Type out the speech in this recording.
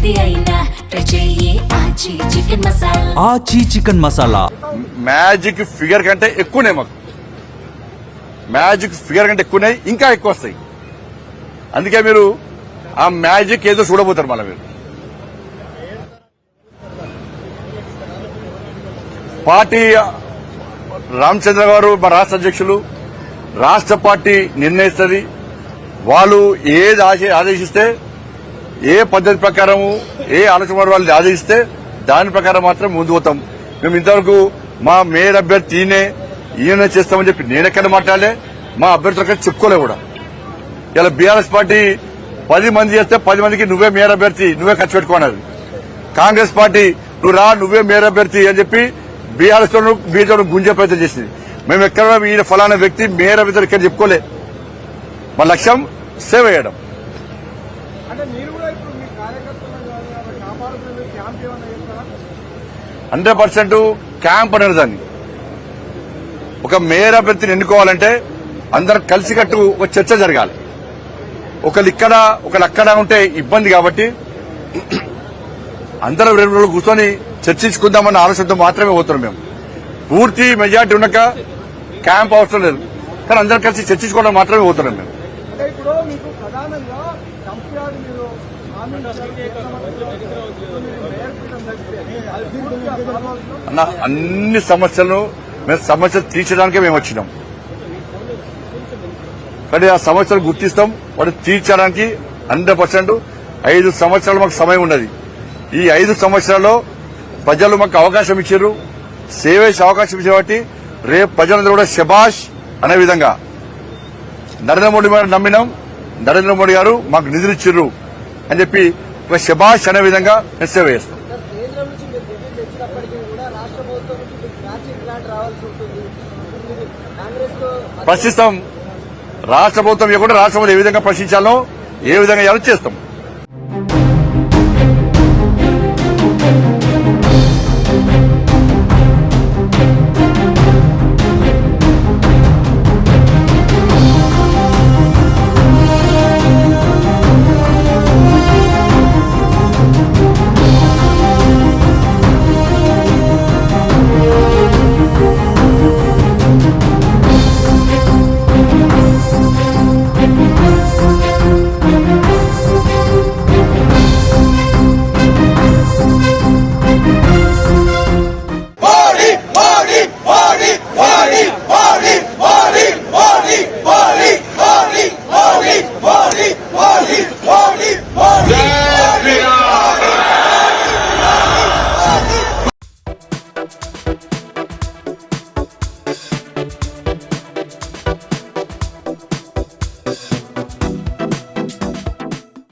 ఏది అయినా ట్రై చెయ్యి ఆచి చికెన్ మసాలా. ఆచి చికెన్ మసాలా మ్యాజిక్ ఫిగర్ కంటే ఎక్కువనే, మాకు మ్యాజిక్ ఫిగర్ కంటే ఎక్కువనే, ఇంకా ఎక్కువ వస్తాయి. అందుకే మీరు ఆ మ్యాజిక్ ఏదో చూడబోతారు. మళ్ళీ మీరు పార్టీ రామచంద్ర గారు మా రాష్ట్ర అధ్యక్షులు, రాష్ట్ర పార్టీ నిర్ణయిస్తుంది. వాళ్ళు ఏది ఆదేశిస్తే, ఏ పద్ధతి ప్రకారము, ఏ ఆలోచన వాళ్ళు ఆదేశిస్తే దాని ప్రకారం మాత్రం ముందు పోతాం. మేము ఇంతవరకు మా మేయర్ అభ్యర్థి ఈయన చేస్తామని చెప్పి నేనెక్కడ మాట్లాడలే, మా అభ్యర్థులకి చెప్పుకోలే కూడా. ఇలా బీఆర్ఎస్ పార్టీ 10 మంది చేస్తే 10 మందికి నువ్వే మేయర్ అభ్యర్థి, నువ్వే ఖర్చు పెట్టుకున్నది. కాంగ్రెస్ పార్టీ నువ్వు రా, నువ్వే మేయర్ అభ్యర్థి అని చెప్పి బీఆర్ఎస్ తో బీజేపీ గుంజే ప్రయత్నం చేసింది. మేము ఎక్కడ ఈయన ఫలానా వ్యక్తి మేయర్ అభ్యర్థి ఇక్కడ చెప్పుకోలే. మా లక్ష్యం సేవ చేయడం. 100% క్యాంప్ అనేది దాన్ని. ఒక మేయర్ అభ్యర్థిని ఎన్నుకోవాలంటే అందరు కలిసికట్టు ఒక చర్చ జరగాలి. ఒకళ్ళు ఇక్కడ ఒకళ్ళు అక్కడ ఉంటే ఇబ్బంది కాబట్టి అందరూ 2 రోజులు కూర్చొని చర్చించుకుందామన్న ఆలోచనతో మాత్రమే పోతున్నాం. మేము పూర్తి మెజార్టీ ఉన్నాక క్యాంప్ అవసరం లేదు, కానీ అందరం కలిసి చర్చించుకోవడం మాత్రమే పోతున్నాం మేము. అన్న అన్ని సమస్యలను మేము సమస్యలు తీర్చడానికే మేము వచ్చినాం. కానీ ఆ సమస్యలు గుర్తిస్తాం, వాటి తీర్చడానికి 100%. 5 సంవత్సరాలు మాకు సమయం ఉన్నది. ఈ 5 సంవత్సరాల్లో ప్రజలు మాకు అవకాశం ఇచ్చారు, సేవ చేసే అవకాశం ఇచ్చారు. కాబట్టి రేపు ప్రజలందరూ కూడా శబాష్ అనే విధంగా నరేంద్ర మోడీ గారు నమ్మినాం, నరేంద్ర మోడీ గారు మాకు నిధులు ఇచ్చిర్రు అని చెప్పి ఒక శబాష్ అనే విధంగా మేము సేవ చేస్తాం. ప్రశ్నిస్తాం. రాష్ట్ర ప్రభుత్వం ఇవ్వకుండా రాష్ట్ర ప్రభుత్వం ఏ విధంగా ప్రశ్నించాలో, ఏ విధంగా చేస్తాం.